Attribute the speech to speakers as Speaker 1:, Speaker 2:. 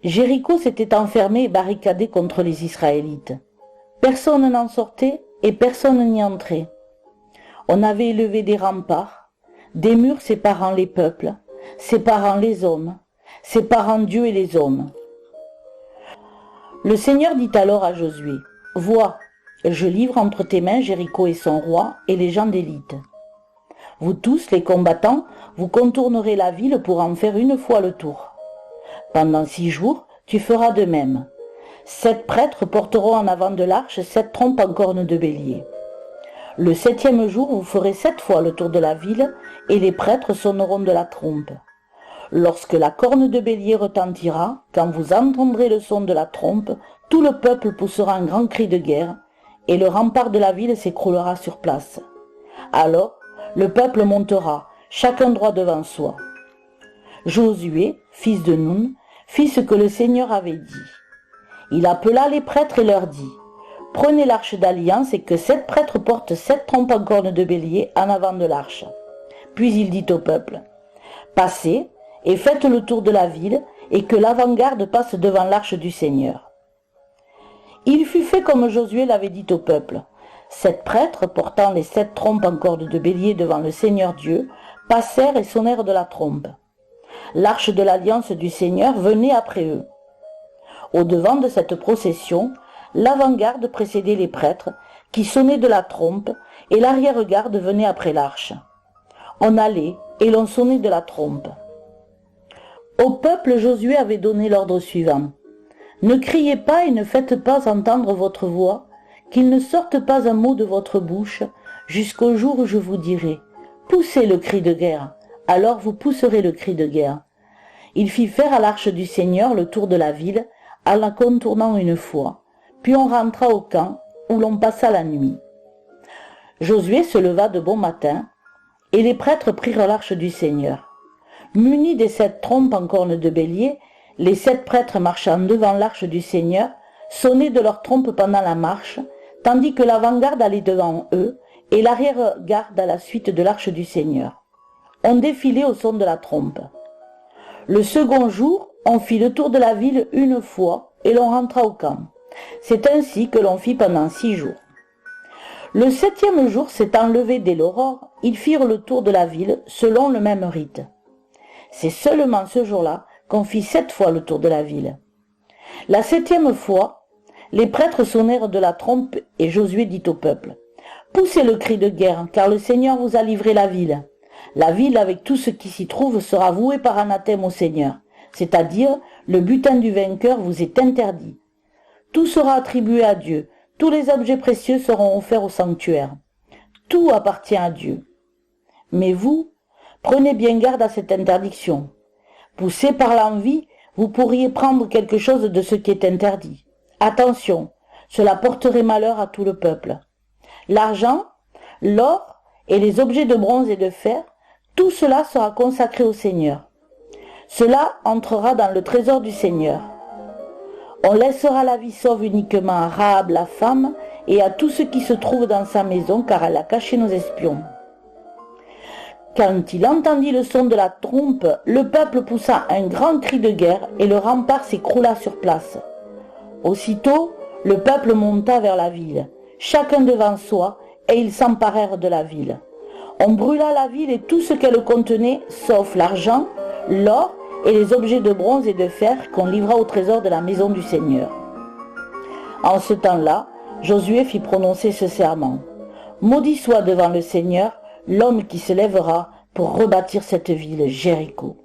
Speaker 1: Jéricho s'était enfermé et barricadé contre les Israélites. Personne n'en sortait et personne n'y entrait. On avait élevé des remparts, des murs séparant les peuples, séparant les hommes, séparant Dieu et les hommes. Le Seigneur dit alors à Josué, « Vois, je livre entre tes mains Jéricho et son roi et les gens d'élite. Vous tous, les combattants, vous contournerez la ville pour en faire une fois le tour. Pendant 6 jours, tu feras de même. 7 prêtres porteront en avant de l'arche 7 trompes en cornes de bélier. Le 7e jour, vous ferez 7 fois le tour de la ville, et les prêtres sonneront de la trompe. Lorsque la corne de bélier retentira, quand vous entendrez le son de la trompe, tout le peuple poussera un grand cri de guerre, et le rempart de la ville s'écroulera sur place. Alors, le peuple montera, chacun droit devant soi. » Josué, fils de Nun, fit ce que le Seigneur avait dit. Il appela les prêtres et leur dit, « Prenez l'arche d'alliance et que 7 prêtres portent 7 trompes en cornes de bélier en avant de l'arche. » Puis il dit au peuple, « Passez et faites le tour de la ville et que l'avant-garde passe devant l'arche du Seigneur. » Il fut fait comme Josué l'avait dit au peuple. 7 prêtres portant les 7 trompes en cordes de bélier devant le Seigneur Dieu passèrent et sonnèrent de la trompe. L'arche de l'alliance du Seigneur venait après eux. Au devant de cette procession, l'avant-garde précédait les prêtres, qui sonnaient de la trompe, et l'arrière-garde venait après l'arche. On allait, et l'on sonnait de la trompe. Au peuple, Josué avait donné l'ordre suivant. « Ne criez pas et ne faites pas entendre votre voix, qu'il ne sorte pas un mot de votre bouche, jusqu'au jour où je vous dirai, poussez le cri de guerre. Alors vous pousserez le cri de guerre. » Il fit faire à l'arche du Seigneur le tour de la ville, en la contournant une fois, puis on rentra au camp, où l'on passa la nuit. Josué se leva de bon matin, et les prêtres prirent l'arche du Seigneur. Munis des 7 trompes en cornes de bélier, les 7 prêtres marchant devant l'arche du Seigneur sonnaient de leurs trompes pendant la marche, tandis que l'avant-garde allait devant eux, et l'arrière-garde à la suite de l'arche du Seigneur. On défilait au son de la trompe. Le second jour, on fit le tour de la ville une fois, et l'on rentra au camp. C'est ainsi que l'on fit pendant 6 jours. Le 7e jour s'étant levé dès l'aurore, ils firent le tour de la ville selon le même rite. C'est seulement ce jour-là qu'on fit 7 fois le tour de la ville. La 7e fois, les prêtres sonnèrent de la trompe et Josué dit au peuple, « Poussez le cri de guerre, car le Seigneur vous a livré la ville. La ville avec tout ce qui s'y trouve sera vouée par anathème au Seigneur, c'est-à-dire le butin du vainqueur vous est interdit. Tout sera attribué à Dieu, tous les objets précieux seront offerts au sanctuaire. Tout appartient à Dieu. Mais vous, prenez bien garde à cette interdiction. Poussé par l'envie, vous pourriez prendre quelque chose de ce qui est interdit. Attention, cela porterait malheur à tout le peuple. L'argent, l'or et les objets de bronze et de fer, tout cela sera consacré au Seigneur. Cela entrera dans le trésor du Seigneur. On laissera la vie sauve uniquement à Rahab la femme et à tout ce qui se trouve dans sa maison, car elle a caché nos espions. » Quand il entendit le son de la trompe, le peuple poussa un grand cri de guerre et le rempart s'écroula sur place. Aussitôt, le peuple monta vers la ville, chacun devant soi, et ils s'emparèrent de la ville. On brûla la ville et tout ce qu'elle contenait, sauf l'argent, l'or et les objets de bronze et de fer qu'on livra au trésor de la maison du Seigneur. En ce temps-là, Josué fit prononcer ce serment. « Maudit soit devant le Seigneur l'homme qui se lèvera pour rebâtir cette ville, Jéricho. »